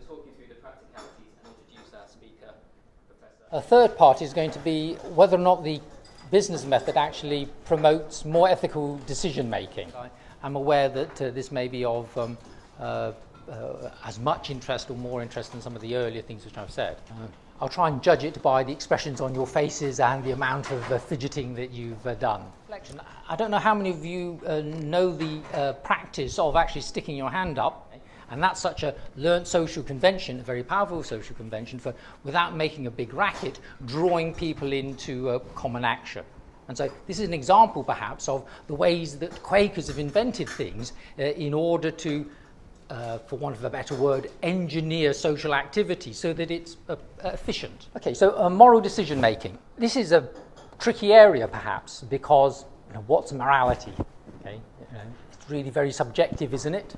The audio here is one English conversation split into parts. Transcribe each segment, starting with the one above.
talk you through the practicalities and introduce our speaker, Professor. A third part is going to be whether or not the business method actually promotes more ethical decision making. I'm aware that this may be of as much interest or more interest than some of the earlier things which I've said. I'll try and judge it by the expressions on your faces and the amount of fidgeting that you've done. I don't know how many of you know the practice of actually sticking your hand up, and that's such a learnt social convention, a very powerful social convention for, without making a big racket, drawing people into common action. And so this is an example perhaps of the ways that Quakers have invented things in order to for want of a better word, engineer social activity so that it's efficient. Okay, so moral decision making. This is a tricky area perhaps because what's morality? Okay, it's really very subjective, isn't it?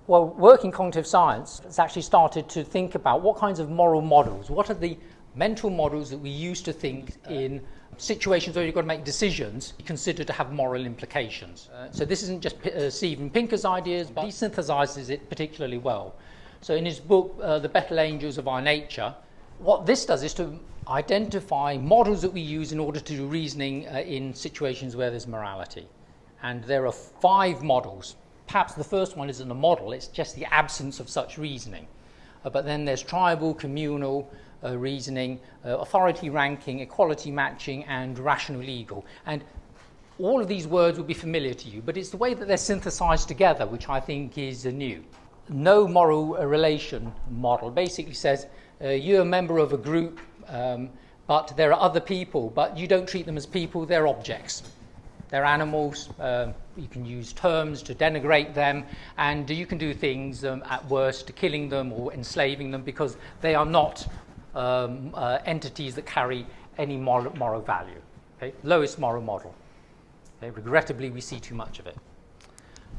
Well, working cognitive science has actually started to think about what kinds of moral models, what are the mental models that we use to think in situations where you've got to make decisions considered to have moral implications. So this isn't just Steven Pinker's ideas, but he synthesizes it particularly well. So in his book, The Better Angels of Our Nature, what this does is to identify models that we use in order to do reasoning in situations where there's morality. And there are 5 models. Perhaps the first one isn't a model, it's just the absence of such reasoning. But then there's tribal, communal, reasoning, authority ranking, equality matching, and rational legal. And all of these words will be familiar to you, but it's the way that they're synthesized together which I think is new. No moral relation model basically says you're a member of a group, but there are other people, but you don't treat them as people, they're objects. They're animals, you can use terms to denigrate them, and you can do things at worst, killing them or enslaving them because they are not entities that carry any moral value. Okay? Lowest moral model. Okay? Regrettably, we see too much of it.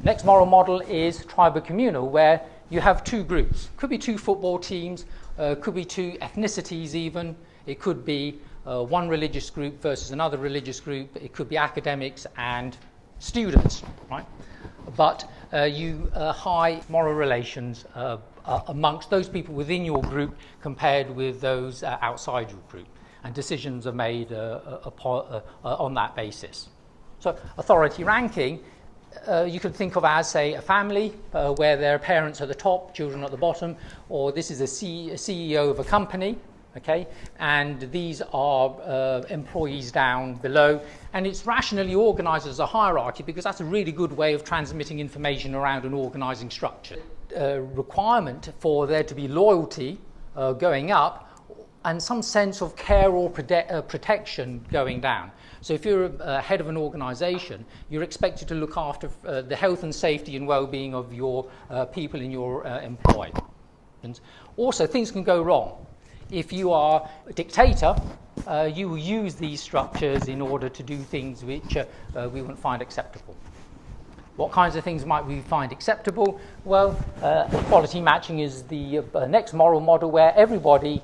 Next moral model is tribal communal, where you have 2 groups. Could be 2 football teams, could be 2 ethnicities even. It could be one religious group versus another religious group. It could be academics and students, right? But you high moral relations amongst those people within your group compared with those outside your group, and decisions are made on that basis. So authority ranking, you could think of as, say, a family where their parents are at the top, children at the bottom, or this is a CEO of a company, okay, and these are employees down below, and it's rationally organized as a hierarchy because that's a really good way of transmitting information around an organizing structure. Requirement for there to be loyalty going up and some sense of care or protection going down. So if you're head of an organization, you're expected to look after the health and safety and well-being of your people in your employ. And also, things can go wrong. If you are a dictator, you will use these structures in order to do things which we wouldn't find acceptable. What kinds of things might we find acceptable? Well, equality matching is the next moral model where everybody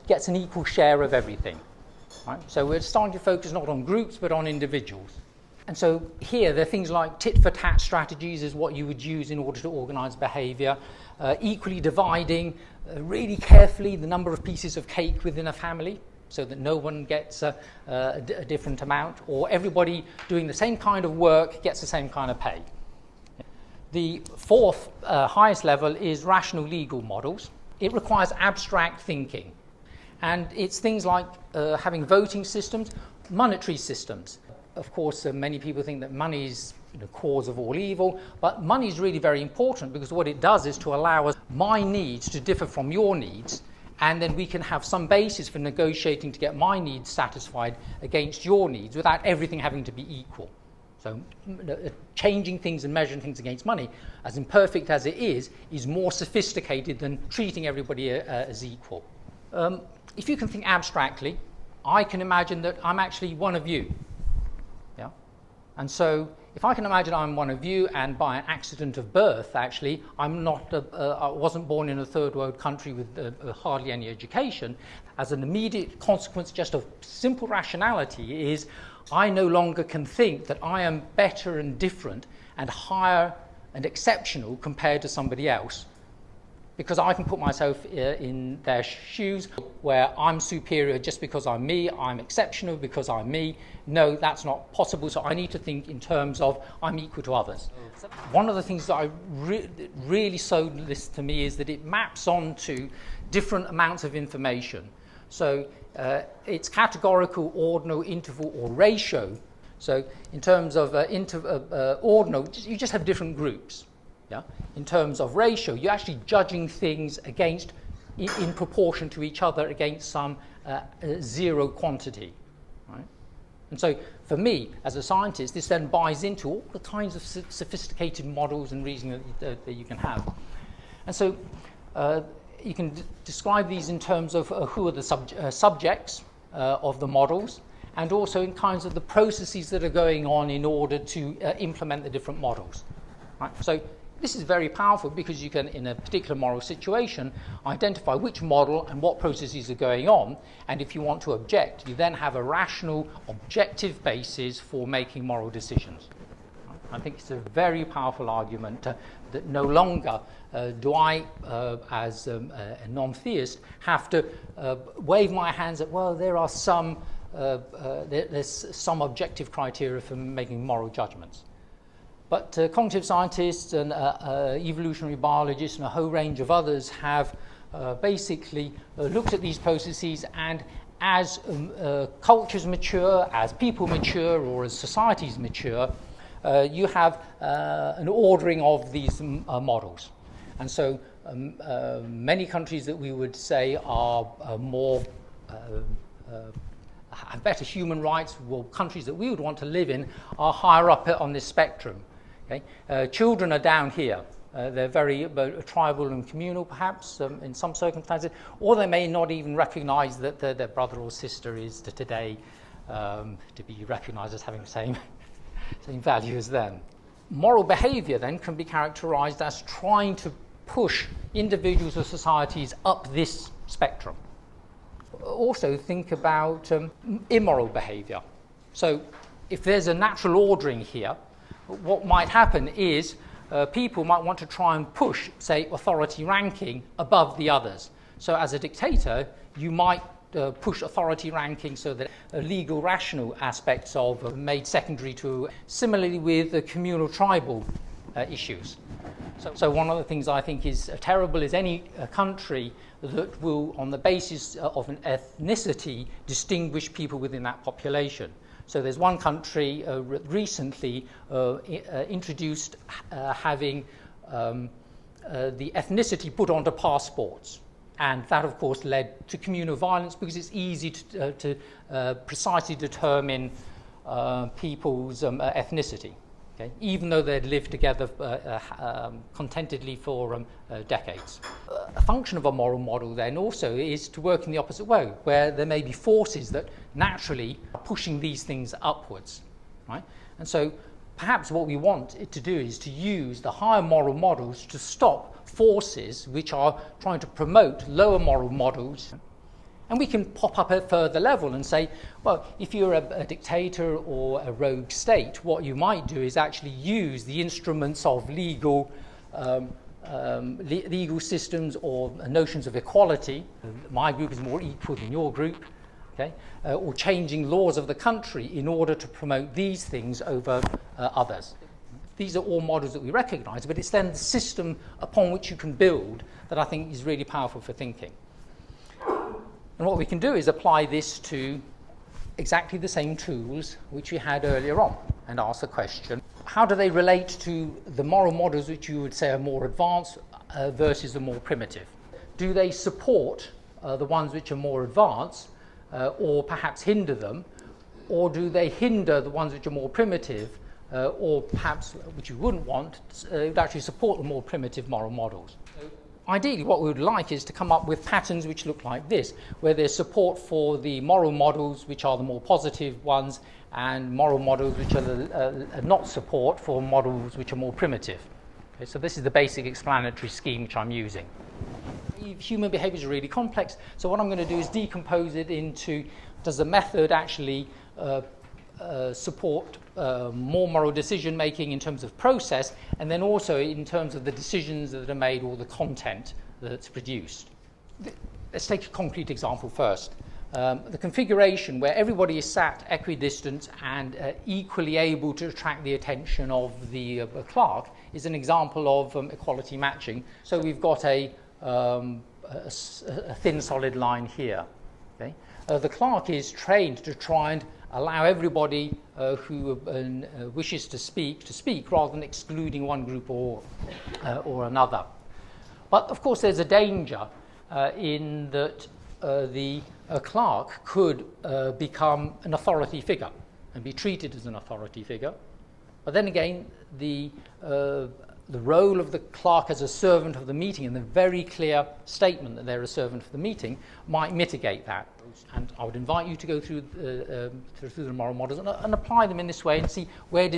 gets an equal share of everything. Right? So we're starting to focus not on groups but on individuals. And so here there are things like tit-for-tat strategies is what you would use in order to organize behavior, equally dividing really carefully the number of pieces of cake within a family so that no one gets a different amount, or everybody doing the same kind of work gets the same kind of pay. The 4th highest level is rational legal models. It requires abstract thinking. And it's things like having voting systems, monetary systems. Of course, many people think that money is the cause of all evil, but money is really very important because what it does is to allow us my needs to differ from your needs, and then we can have some basis for negotiating to get my needs satisfied against your needs without everything having to be equal. So changing things and measuring things against money, as imperfect as it is more sophisticated than treating everybody as equal. If you can think abstractly, I can imagine that I'm actually one of you. Yeah? And so if I can imagine I'm one of you, and by an accident of birth, actually, I wasn't born in a third world country with hardly any education, as an immediate consequence just of simple rationality is I no longer can think that I am better and different and higher and exceptional compared to somebody else because I can put myself in their shoes where I'm superior just because I'm me, I'm exceptional because I'm me. No, that's not possible, so I need to think in terms of I'm equal to others. One of the things that really sold this to me is that it maps onto different amounts of information. So it's categorical, ordinal, interval, or ratio. So in terms of ordinal, you just have different groups. Yeah? In terms of ratio, you're actually judging things against, in proportion to each other, against some zero quantity. Right? And so for me, as a scientist, this then buys into all the kinds of sophisticated models and reasoning that you can have. And so you can describe these in terms of who are the subjects of the models, and also in kinds of the processes that are going on in order to implement the different models. Right? So this is very powerful because you can, in a particular moral situation, identify which model and what processes are going on, and if you want to object, you then have a rational, objective basis for making moral decisions. I think it's a very powerful argument that no longer do I, as a non-theist, have to wave my hands at, well, there are some, there's some objective criteria for making moral judgments. But cognitive scientists and evolutionary biologists and a whole range of others have basically looked at these processes, and as cultures mature, as people mature, or as societies mature, you have an ordering of these models. And so many countries that we would say are more have better human rights, well, countries that we would want to live in, are higher up on this spectrum. Okay? Children are down here. They're very tribal and communal, perhaps, in some circumstances, or they may not even recognize that their brother or sister is today to be recognized as having the same value as them. Moral behavior then can be characterized as trying to push individuals or societies up this spectrum. Also think about immoral behavior. So if there's a natural ordering here, what might happen is people might want to try and push, say, authority ranking above the others. So as a dictator, you might push authority ranking so that legal rational aspects of are made secondary to, similarly with the communal tribal issues. So one of the things I think is terrible is any country that will, on the basis of an ethnicity, distinguish people within that population. So there's one country recently introduced having the ethnicity put onto passports. And that, of course, led to communal violence because it's easy to precisely determine people's ethnicity, okay? Even though they'd lived together contentedly for decades. A function of a moral model then also is to work in the opposite way, where there may be forces that naturally are pushing these things upwards, right? And so perhaps what we want it to do is to use the higher moral models to stop forces which are trying to promote lower moral models. And we can pop up at a further level and say, well, if you're a dictator or a rogue state, what you might do is actually use the instruments of legal systems or notions of equality. My group is more equal than your group, okay? Or changing laws of the country in order to promote these things over others. These are all models that we recognize, but it's then the system upon which you can build that I think is really powerful for thinking. And what we can do is apply this to exactly the same tools which we had earlier on and ask the question, how do they relate to the moral models which you would say are more advanced versus the more primitive? Do they support the ones which are more advanced or perhaps hinder them? Or do they hinder the ones which are more primitive or perhaps, which you wouldn't want, would actually support the more primitive moral models? Ideally, what we would like is to come up with patterns which look like this, where there's support for the moral models, which are the more positive ones, and moral models which are not support for models which are more primitive. Okay, so this is the basic explanatory scheme which I'm using. Human behavior is really complex, so what I'm going to do is decompose it into, does the method actually support more moral decision making in terms of process, and then also in terms of the decisions that are made or the content that's produced. Let's take a concrete example first. The configuration where everybody is sat equidistant and equally able to attract the attention of the clerk is an example of equality matching. So we've got a thin solid line here. Okay? The clerk is trained to try and allow everybody who wishes to speak rather than excluding one group or another. But of course there's a danger in that the clerk could become an authority figure and be treated as an authority figure. But then again, the role of the clerk as a servant of the meeting and the very clear statement that they're a servant of the meeting might mitigate that. And I would invite you to go through the moral models and apply them in this way and see how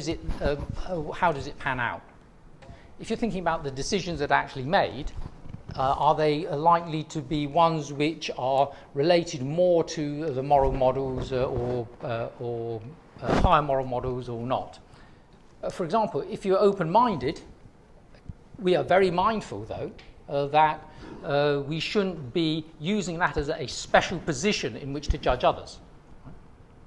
does it pan out. If you're thinking about the decisions that are actually made, are they likely to be ones which are related more to the moral models or higher moral models or not? For example, if you're open-minded, we are very mindful, though, that we shouldn't be using that as a special position in which to judge others.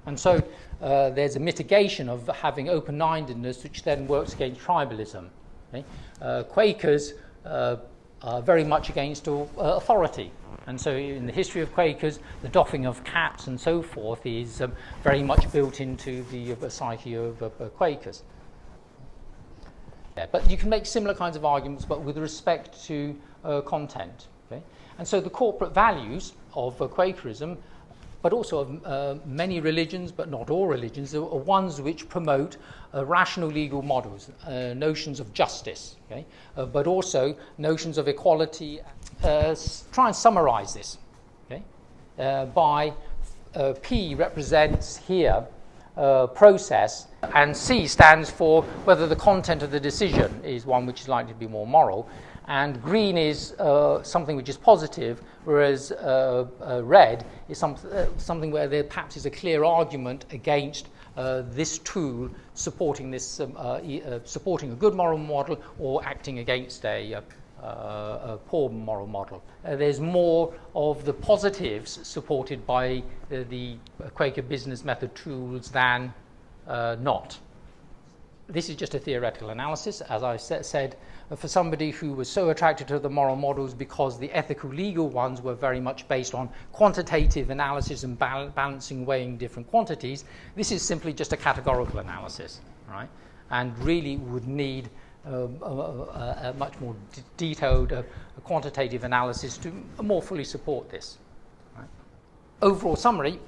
And so there's a mitigation of having open-mindedness, which then works against tribalism. Okay? Quakers are very much against authority. And so in the history of Quakers, the doffing of caps and so forth is very much built into the psyche of Quakers. Yeah, but you can make similar kinds of arguments, but with respect to content. Okay? And so the corporate values of Quakerism, but also of many religions, but not all religions, are ones which promote rational legal models, notions of justice, okay? But also notions of equality. Try and summarize this. Okay? By P represents here process, and C stands for whether the content of the decision is one which is likely to be more moral, and green is something which is positive, whereas red is something where there perhaps is a clear argument against this tool supporting supporting a good moral model or acting against a poor moral model. There's more of the positives supported by the Quaker Business Method tools than not. This is just a theoretical analysis, as I said, for somebody who was so attracted to the moral models because the ethical legal ones were very much based on quantitative analysis and balancing, weighing different quantities. This is simply just a categorical analysis, right? And really would need a much more detailed quantitative analysis to more fully support this. Right? Overall summary,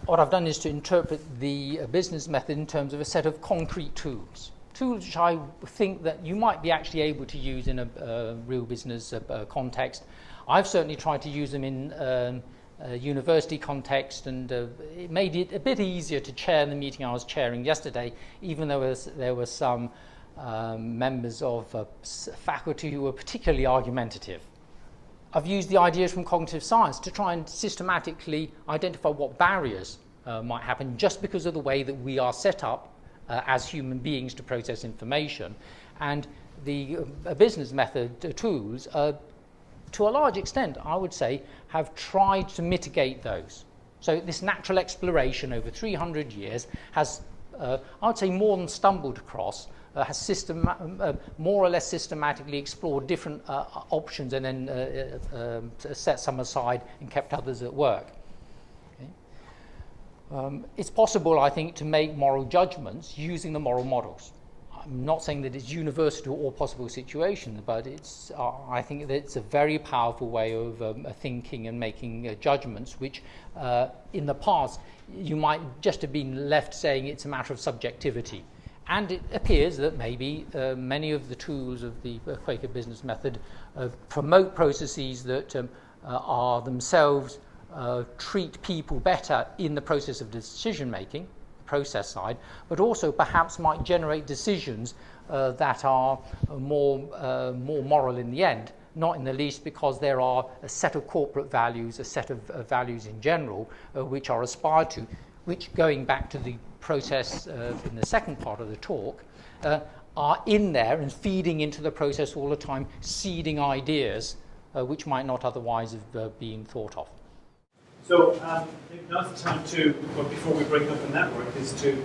what I've done is to interpret the business method in terms of a set of concrete tools which I think that you might be actually able to use in a real business context. I've certainly tried to use them in a university context, and it made it a bit easier to chair the meeting I was chairing yesterday, even though there were some members of faculty who were particularly argumentative. I've used the ideas from cognitive science to try and systematically identify what barriers might happen just because of the way that we are set up as human beings to process information. And the business method tools, to a large extent, I would say, have tried to mitigate those. So this natural exploration over 300 years has, I would say, more than stumbled across, has more or less systematically explored different options and then set some aside and kept others at work. Okay. It's possible, I think, to make moral judgments using the moral models. I'm not saying that it's universal to all possible situations, but I think that it's a very powerful way of thinking and making judgments, which in the past you might just have been left saying it's a matter of subjectivity. And it appears that maybe many of the tools of the Quaker Business Method promote processes that are themselves treat people better in the process of decision-making, process side, but also perhaps might generate decisions that are more moral in the end, not in the least because there are a set of corporate values, a set of values in general, which are aspired to, which, going back to the process in the second part of the talk, are in there and feeding into the process all the time, seeding ideas which might not otherwise have been thought of. So I think now's the time to, but before we break up in that work, is to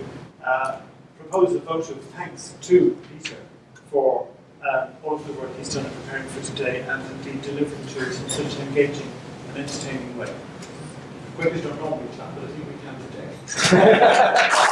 propose a vote of thanks to Peter for all of the work he's done in preparing for today and indeed delivering to us in such an engaging and entertaining way. Quakers don't normally clap, but I think we can today.